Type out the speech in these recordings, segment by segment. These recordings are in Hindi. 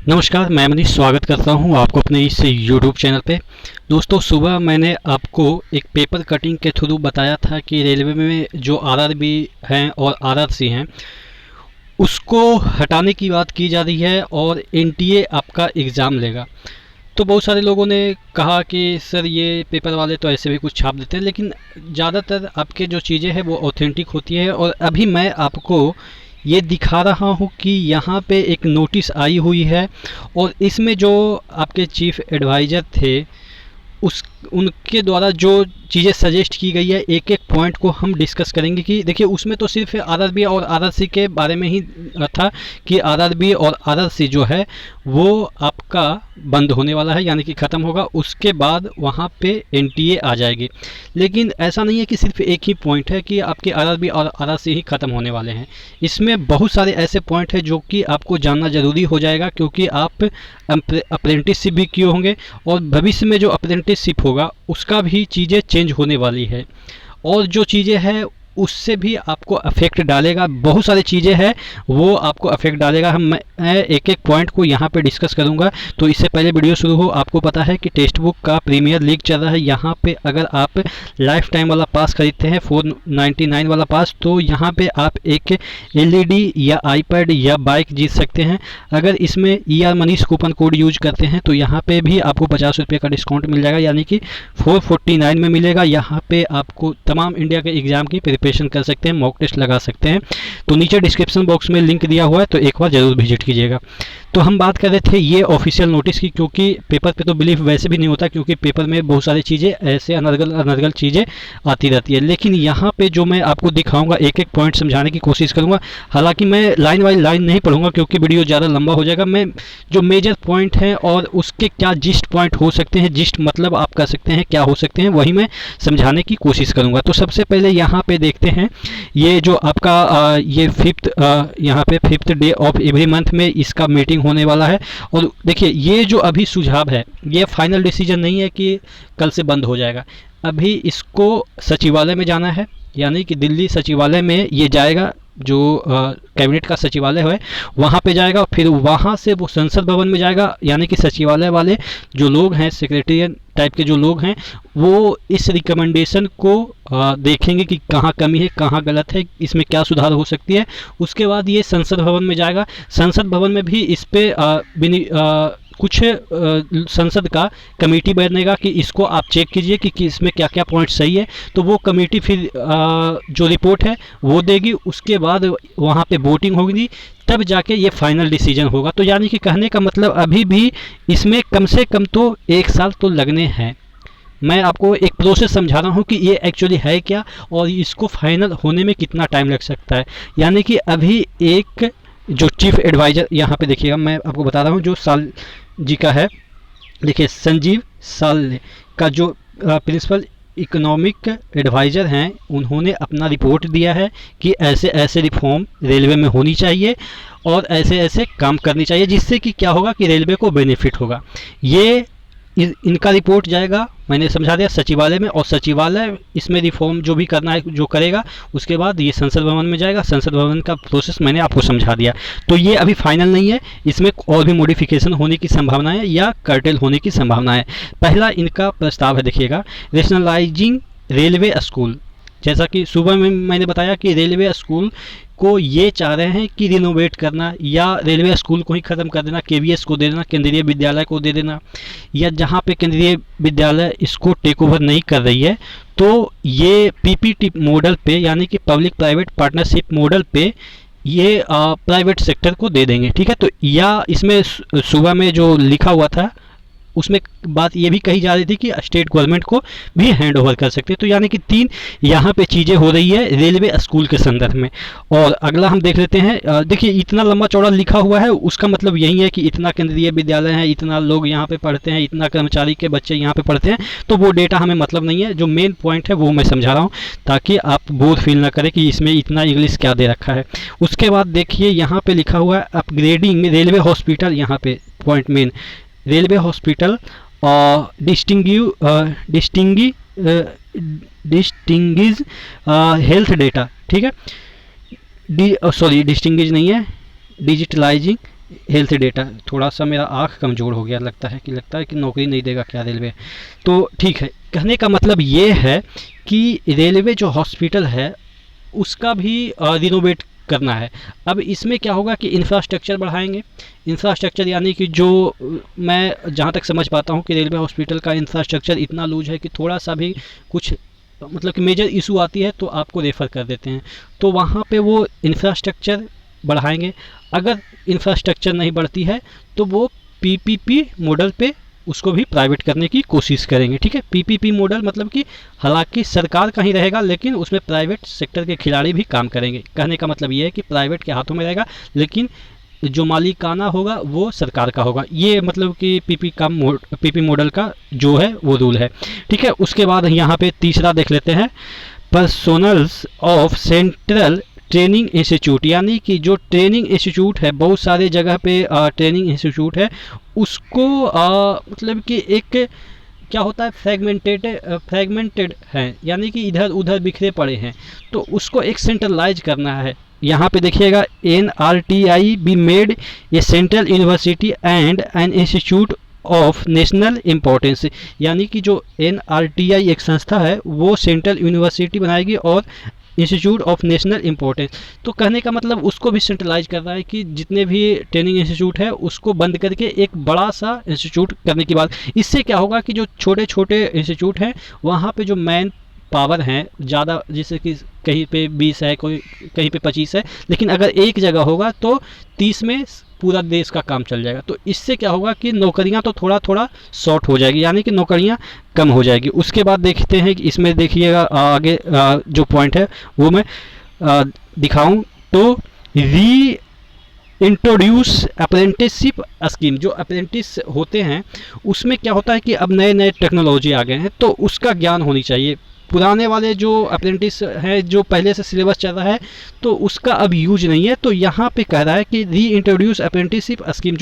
नमस्कार, मैं मनीष स्वागत करता हूं आपको अपने इस YouTube चैनल पे। दोस्तों, सुबह मैंने आपको एक पेपर कटिंग के थ्रू बताया था कि रेलवे में जो आरआरबी हैं और आरआरसी हैं उसको हटाने की बात की जा रही है और एनटीए आपका एग्ज़ाम लेगा। तो बहुत सारे लोगों ने कहा कि सर ये पेपर वाले तो ऐसे भी कुछ छाप देते हैं, लेकिन ज़्यादातर आपके जो चीज़ें हैं वो ऑथेंटिक होती है। और अभी मैं आपको ये दिखा रहा हूँ कि यहाँ पे एक नोटिस आई हुई है और इसमें जो आपके चीफ एडवाइज़र थे उस उनके द्वारा जो चीज़ें सजेस्ट की गई है, एक एक पॉइंट को हम डिस्कस करेंगे। कि देखिए, उसमें तो सिर्फ आरआरबी और आरआरसी के बारे में ही था कि आरआरबी और आरआरसी जो है वो आपका बंद होने वाला है, यानी कि ख़त्म होगा। उसके बाद वहाँ पे एनटीए आ जाएगी। लेकिन ऐसा नहीं है कि सिर्फ एक ही पॉइंट है कि आपके आरआरबी और आरआरसी ही ख़त्म होने वाले हैं। इसमें बहुत सारे ऐसे पॉइंट हैं जो कि आपको जानना ज़रूरी हो जाएगा, क्योंकि आप अप्रेंटिसशिप भी किए होंगे और भविष्य में जो अप्रेंटिसशिप होगा उसका भी चीज़ें चेंज होने वाली है और जो चीज़ें हैं उससे भी आपको अफेक्ट डालेगा। बहुत सारी चीज़ें हैं वो आपको अफेक्ट डालेगा। मैं एक एक पॉइंट को यहाँ पे डिस्कस करूँगा। तो इससे पहले वीडियो शुरू हो, आपको पता है कि टेक्स्ट बुक का प्रीमियर लीग चल रहा है। यहाँ पे अगर आप लाइफ टाइम वाला पास खरीदते हैं 499 वाला पास, तो यहाँ पे आप एक एलईडी या आईपैड या बाइक जीत सकते हैं। अगर इसमें ER Manish coupon code use करते हैं तो यहाँ पे भी आपको 50 रुपये का डिस्काउंट मिल जाएगा, यानी कि 449 में मिलेगा। यहाँ पे आपको तमाम इंडिया के एग्ज़ाम की प्रिपरेशन कर सकते हैं, मॉक टेस्ट लगा सकते हैं। तो नीचे डिस्क्रिप्शन बॉक्स में लिंक दिया हुआ है, तो एक बार ज़रूर विजिट कीजिएगा। तो हम बात कर रहे थे ये ऑफिशियल नोटिस की, क्योंकि पेपर पे तो बिलीव वैसे भी नहीं होता, क्योंकि पेपर में बहुत सारी चीज़ें ऐसे अनर्गल अनर्गल चीज़ें आती रहती है। लेकिन यहाँ पे जो मैं आपको दिखाऊंगा, एक एक पॉइंट समझाने की कोशिश करूँगा। हालांकि मैं लाइन बाई लाइन नहीं पढ़ूंगा क्योंकि वीडियो ज़्यादा लंबा हो जाएगा। मैं जो मेजर पॉइंट हैं और उसके क्या जिस्ट पॉइंट हो सकते हैं, जिस्ट मतलब आप कह सकते हैं क्या हो सकते हैं, वही मैं समझाने की कोशिश करूँगा। तो सबसे पहले यहाँ पे देखते हैं, ये जो आपका ये यहाँ पे 5th day of every month में इसका मीटिंग होने वाला है। और देखिए, ये जो अभी सुझाव है ये फाइनल डिसीजन नहीं है कि कल से बंद हो जाएगा। अभी इसको सचिवालय में जाना है, यानी कि दिल्ली सचिवालय में ये जाएगा। जो कैबिनेट का सचिवालय है वहाँ पे जाएगा, फिर वहाँ से वो संसद भवन में जाएगा। यानी कि सचिवालय वाले जो लोग हैं, सेक्रेटरिएट टाइप के जो लोग हैं, वो इस रिकमेंडेशन को देखेंगे कि कहाँ कमी है, कहाँ गलत है, इसमें क्या सुधार हो सकती है। उसके बाद ये संसद भवन में जाएगा। संसद भवन में भी इस पर कुछ संसद का कमेटी बनेगा कि इसको आप चेक कीजिए कि इसमें क्या क्या पॉइंट सही है। तो वो कमेटी फिर जो रिपोर्ट है वो देगी। उसके बाद वहाँ पे वोटिंग होगी, तब जाके ये फाइनल डिसीजन होगा। तो यानी कि कहने का मतलब अभी भी इसमें कम से कम तो 1 साल तो लगने हैं। मैं आपको एक प्रोसेस समझा रहा हूँ कि ये एक्चुअली है क्या और इसको फाइनल होने में कितना टाइम लग सकता है। यानी कि अभी एक जो चीफ एडवाइज़र यहाँ पे देखिएगा, मैं आपको बता रहा हूँ, जो साल जी का है, देखिए संजीव साल का जो प्रिंसिपल इकोनॉमिक एडवाइज़र हैं, उन्होंने अपना रिपोर्ट दिया है कि ऐसे ऐसे रिफॉर्म रेलवे में होनी चाहिए और ऐसे ऐसे काम करनी चाहिए, जिससे कि क्या होगा कि रेलवे को बेनिफिट होगा। ये इनका रिपोर्ट जाएगा, मैंने समझा दिया, सचिवालय में। और सचिवालय इसमें रिफॉर्म जो भी करना है जो करेगा, उसके बाद ये संसद भवन में जाएगा। संसद भवन का प्रोसेस मैंने आपको समझा दिया। तो ये अभी फाइनल नहीं है, इसमें और भी मॉडिफिकेशन होने की संभावना है या कर्टेल होने की संभावना है। पहला इनका प्रस्ताव है, देखिएगा, रेशनलाइजिंग रेलवे स्कूल। जैसा कि सुबह में मैंने बताया कि रेलवे स्कूल को ये चाह रहे हैं कि रिनोवेट करना, या रेलवे स्कूल को ही ख़त्म कर देना, KVS को दे देना, केंद्रीय विद्यालय को दे देना, या जहाँ पे केंद्रीय विद्यालय इसको टेक ओवर नहीं कर रही है तो ये PPP मॉडल पे, यानी कि पब्लिक प्राइवेट पार्टनरशिप मॉडल पे ये प्राइवेट सेक्टर को दे देंगे। ठीक है। तो या इसमें सुबह में जो लिखा हुआ था उसमें बात ये भी कही जा रही थी कि स्टेट गवर्नमेंट को भी हैंड ओवर कर सकते हैं। तो यानी कि 3 यहाँ पे चीज़ें हो रही है रेलवे स्कूल के संदर्भ में। और अगला हम देख लेते हैं। देखिए, इतना लंबा चौड़ा लिखा हुआ है, उसका मतलब यही है कि इतना केंद्रीय विद्यालय है, इतना लोग यहाँ पे पढ़ते हैं, इतना कर्मचारी के बच्चे यहाँ पे पढ़ते हैं। तो वो डेटा हमें मतलब नहीं है। जो मेन पॉइंट है वो मैं समझा रहा हूँ, ताकि आप बोर फील ना करें कि इसमें इतना इंग्लिश क्या दे रखा है। उसके बाद देखिए, यहाँ पर लिखा हुआ है अपग्रेडिंग रेलवे हॉस्पिटल। यहाँ पे point main, railway hospital distinguish health data. ठीक है, सॉरी डिस्टिंगिज नहीं है, डिजिटलाइजिंग हेल्थ डेटा। थोड़ा सा मेरा आँख कमज़ोर हो गया, लगता है कि नौकरी नहीं देगा क्या रेलवे। तो ठीक है, कहने का मतलब ये है कि रेलवे जो हॉस्पिटल है उसका भी रिनोवेट करना है। अब इसमें क्या होगा कि इंफ्रास्ट्रक्चर बढ़ाएंगे। इंफ्रास्ट्रक्चर यानी कि जो मैं जहाँ तक समझ पाता हूँ कि रेलवे हॉस्पिटल का इंफ्रास्ट्रक्चर इतना लूज है कि थोड़ा सा भी कुछ मतलब कि मेजर इशू आती है तो आपको रेफ़र कर देते हैं। तो वहाँ पे वो इंफ्रास्ट्रक्चर बढ़ाएंगे। अगर इंफ्रास्ट्रक्चर नहीं बढ़ती है तो वो पीपीपी मॉडल पे उसको भी प्राइवेट करने की कोशिश करेंगे। ठीक है, पीपीपी मॉडल मतलब कि हालांकि सरकार का ही रहेगा लेकिन उसमें प्राइवेट सेक्टर के खिलाड़ी भी काम करेंगे। कहने का मतलब ये है कि प्राइवेट के हाथों में रहेगा लेकिन जो मालिकाना होगा वो सरकार का होगा। ये मतलब कि पीपी मॉडल का जो है वो रूल है। ठीक है, उसके बाद यहाँ पे तीसरा देख लेते हैं, personnels of central training institute. यानी कि जो ट्रेनिंग इंस्टीट्यूट है, बहुत सारे जगह पे ट्रेनिंग इंस्टीट्यूट है, उसको मतलब कि एक क्या होता है, फ्रेगमेंटेड है, यानी कि इधर उधर बिखरे पड़े हैं, तो उसको एक सेंट्रलाइज करना है। यहाँ पे देखिएगा, NRTI be made a central university and an institute of national importance. यानी कि जो NRTI एक संस्था है वो सेंट्रल यूनिवर्सिटी बनाएगी और इंस्टीट्यूट ऑफ नेशनल इम्पोर्टेंस। तो कहने का मतलब उसको भी सेंट्रलाइज कर रहा है कि जितने भी ट्रेनिंग इंस्टीट्यूट है उसको बंद करके एक बड़ा सा इंस्टीट्यूट करने की बात। इससे क्या होगा कि जो छोटे छोटे इंस्टीट्यूट हैं वहाँ पे जो मैन पावर हैं ज़्यादा, जैसे कि कहीं पे 20 है, कोई कहीं पे 25 है, लेकिन अगर एक जगह होगा तो 30 में पूरा देश का काम चल जाएगा। तो इससे क्या होगा कि नौकरियां तो थोड़ा थोड़ा शॉर्ट हो जाएगी, यानी कि नौकरियां कम हो जाएगी। उसके बाद देखते हैं कि इसमें देखिएगा आगे जो पॉइंट है वो मैं दिखाऊं तो री इंट्रोड्यूस अप्रेंटिसशिप स्कीम। जो अप्रेंटिस होते हैं उसमें क्या होता है कि अब नए नए टेक्नोलॉजी आ गए हैं तो उसका ज्ञान होनी चाहिए। पुराने वाले जो अप्रेंटिस हैं जो पहले से सिलेबस चल रहा है तो उसका अब यूज नहीं है। तो यहाँ पे कह रहा है कि री इंट्रोड्यूस अप्रेंटिसशिप स्कीम,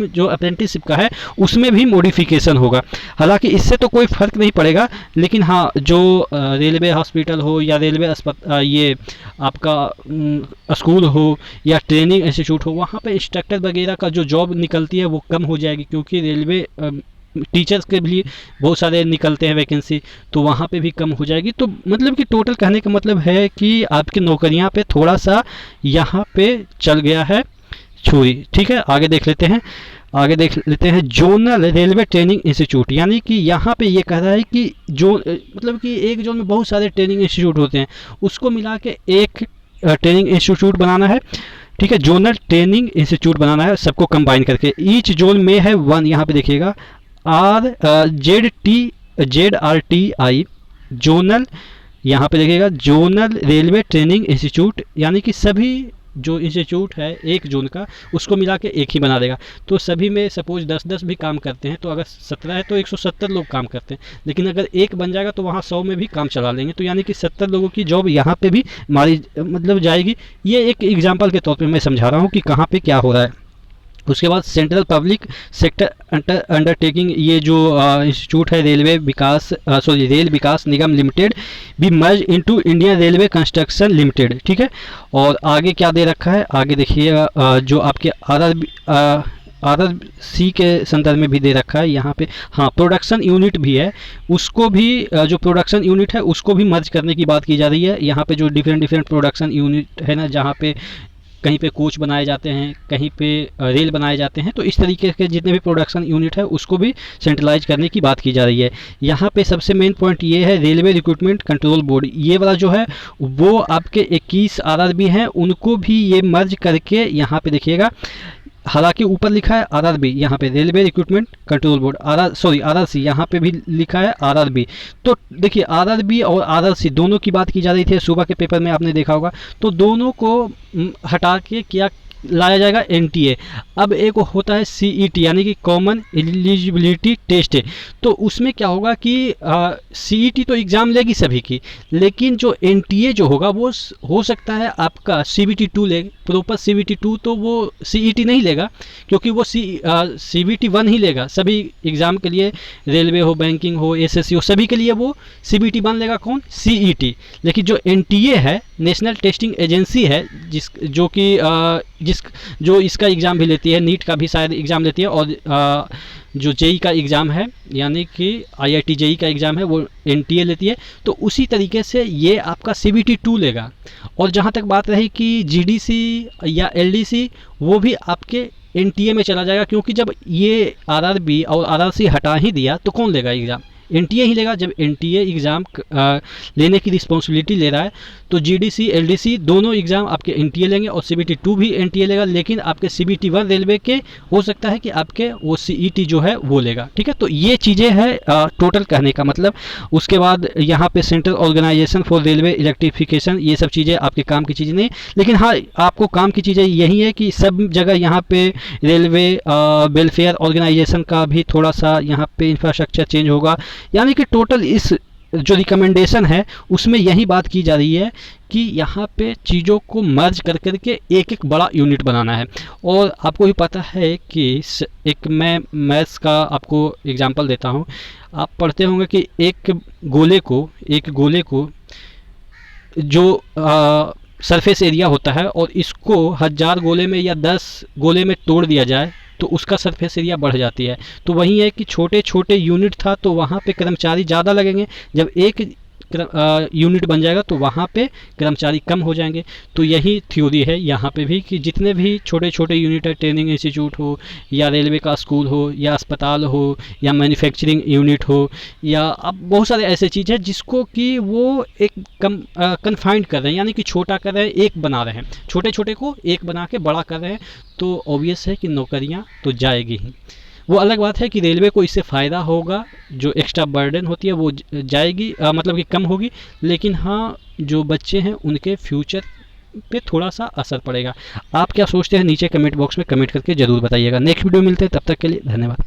जो अप्रेंटिसशिप का है उसमें भी मॉडिफिकेशन होगा। हालांकि इससे तो कोई फ़र्क नहीं पड़ेगा, लेकिन हाँ जो रेलवे हॉस्पिटल हो या रेलवे ये आपका स्कूल हो या ट्रेनिंग इंस्टीट्यूट हो, वहाँ पे इंस्ट्रक्टर वगैरह का जो जॉब निकलती है वो कम हो जाएगी, क्योंकि रेलवे टीचर्स के भी बहुत सारे निकलते हैं वैकेंसी, तो वहाँ पे भी कम हो जाएगी। तो मतलब कि टोटल कहने का मतलब है कि आपकी नौकरियाँ पे थोड़ा सा यहाँ पे चल गया है छुरी। ठीक है, आगे देख लेते हैं जोनल रेलवे ट्रेनिंग इंस्टीट्यूट। यानी कि यहाँ पे ये कह रहा है कि जो मतलब कि एक जोन में बहुत सारे ट्रेनिंग इंस्टीट्यूट होते हैं उसको मिला के एक ट्रेनिंग इंस्टीट्यूट बनाना है। ठीक है, जोनल ट्रेनिंग इंस्टीट्यूट बनाना है, सबको कंबाइन करके। ईच जोन में है 1, यहाँ पे देखिएगा ZRTI जोनल, यहाँ पे देखिएगा जोनल रेलवे ट्रेनिंग इंस्टीट्यूट। यानी कि सभी जो इंस्टीट्यूट है एक जोन का उसको मिला के एक ही बना देगा। तो सभी में सपोज 10-10 भी काम करते हैं, तो अगर 17 है तो 170 लोग काम करते हैं, लेकिन अगर एक बन जाएगा तो वहाँ 100 में भी काम चला लेंगे। तो यानी कि 70 लोगों की जॉब यहाँ पे भी मारी मतलब जाएगी। ये एक एग्जाम्पल के तौर पे मैं समझा रहा हूँ कि कहाँ पे क्या हो रहा है। उसके बाद सेंट्रल पब्लिक सेक्टर अंडरटेकिंग, ये जो इंस्टीट्यूट है रेल विकास निगम लिमिटेड भी merge into Indian railway construction limited. ठीक है, और आगे क्या दे रखा है, आगे देखिए जो आपके RRC के संदर्भ में भी दे रखा है यहाँ पे। हाँ, प्रोडक्शन यूनिट भी है, उसको भी जो प्रोडक्शन यूनिट है उसको भी मर्ज करने की बात की जा रही है। यहाँ पे जो डिफरेंट प्रोडक्शन यूनिट है ना, जहाँ पे कहीं पे कोच बनाए जाते हैं, कहीं पे रेल बनाए जाते हैं, तो इस तरीके के जितने भी प्रोडक्शन यूनिट है उसको भी सेंट्रलाइज करने की बात की जा रही है। यहाँ पे सबसे मेन पॉइंट ये है रेलवे रिक्रूटमेंट कंट्रोल बोर्ड, ये वाला जो है वो आपके 21 RRB हैं, उनको भी ये मर्ज करके यहाँ पे देखिएगा, हालांकि ऊपर लिखा है RRB, यहाँ पे railway recruitment control board RRC, यहाँ पे भी लिखा है RRB। तो देखिए RRB और RRC दोनों की बात की जा रही थी, सुबह के पेपर में आपने देखा होगा। तो दोनों को हटा के क्या लाया जाएगा, NTA। अब एक होता है CET यानी कि कॉमन एलिजिबिलिटी टेस्ट है। तो उसमें क्या होगा कि CET तो एग्ज़ाम लेगी सभी की, लेकिन जो NTA जो होगा वो हो सकता है आपका CBT 2 ले, प्रॉपर CBT 2 तो वो CET नहीं लेगा, क्योंकि वो CBT 1 ही लेगा सभी एग्ज़ाम के लिए, रेलवे हो, बैंकिंग हो, SSC हो, सभी के लिए वो CBT 1 लेगा कौन, CET। लेकिन जो NTA है, नेशनल टेस्टिंग एजेंसी है, जो कि जो इसका एग्ज़ाम भी लेती है, नीट का भी शायद एग्ज़ाम लेती है, और जो जेई का एग्ज़ाम है यानी कि आईआईटी जेई का एग्ज़ाम है वो एनटीए लेती है। तो उसी तरीके से ये आपका सीबीटी 2 लेगा। और जहाँ तक बात रही कि जीडीसी या एलडीसी, वो भी आपके एनटीए में चला जाएगा, क्योंकि जब ये आरआरबी और आरआरसी हटा ही दिया तो कौन लेगा एग्ज़ाम? एनटीए ही लेगा। जब एनटीए एग्ज़ाम लेने की रिस्पॉन्सिबिलिटी ले रहा है तो जीडीसी एलडीसी दोनों एग्ज़ाम आपके एनटीए लेंगे, और सीबीटी 2 भी एनटीए लेगा। लेकिन आपके सीबीटी 1 रेलवे के हो सकता है कि आपके वो सीईटी जो है वो लेगा। ठीक है, तो ये चीज़ें हैं टोटल कहने का मतलब। उसके बाद यहाँ पे central organisation for railway electrification, ये सब चीज़ें आपके काम की चीज़ें नहीं, लेकिन हाँ आपको काम की चीज़ें यही है कि सब जगह यहाँ पे रेलवे वेलफेयर ऑर्गेनाइजेशन का भी थोड़ा सा यहाँ पे इंफ्रास्ट्रक्चर चेंज होगा। यानी कि टोटल इस जो रिकमेंडेशन है उसमें यही बात की जा रही है कि यहाँ पे चीज़ों को मर्ज कर करके एक एक बड़ा यूनिट बनाना है। और आपको भी पता है कि एक मैं मैथ्स का आपको एग्जांपल देता हूँ। आप पढ़ते होंगे कि एक गोले को जो सरफेस एरिया होता है, और इसको 1000 गोले में या 10 गोले में तोड़ दिया जाए तो उसका सरफेस एरिया बढ़ जाती है। तो वही है कि छोटे छोटे यूनिट था तो वहाँ पे कर्मचारी ज़्यादा लगेंगे, जब एक यूनिट बन जाएगा तो वहाँ पे कर्मचारी कम हो जाएंगे। तो यही थ्योरी है यहाँ पे भी कि जितने भी छोटे छोटे यूनिट है, ट्रेनिंग इंस्टीट्यूट हो या रेलवे का स्कूल हो या अस्पताल हो या मैन्युफैक्चरिंग यूनिट हो, या अब बहुत सारे ऐसे चीज़ है जिसको कि वो एक कन्फाइंड कर रहे हैं, यानी कि छोटा कर रहे हैं, एक बना रहे हैं, छोटे छोटे को एक बना के बड़ा कर रहे हैं। तो ऑब्वियस है कि नौकरियाँ तो जाएगी ही। वो अलग बात है कि रेलवे को इससे फ़ायदा होगा, जो एक्स्ट्रा बर्डन होती है वो जाएगी, मतलब कि कम होगी। लेकिन हाँ जो बच्चे हैं उनके फ्यूचर पे थोड़ा सा असर पड़ेगा। आप क्या सोचते हैं नीचे कमेंट बॉक्स में कमेंट करके ज़रूर बताइएगा। नेक्स्ट वीडियो मिलते हैं, तब तक के लिए धन्यवाद।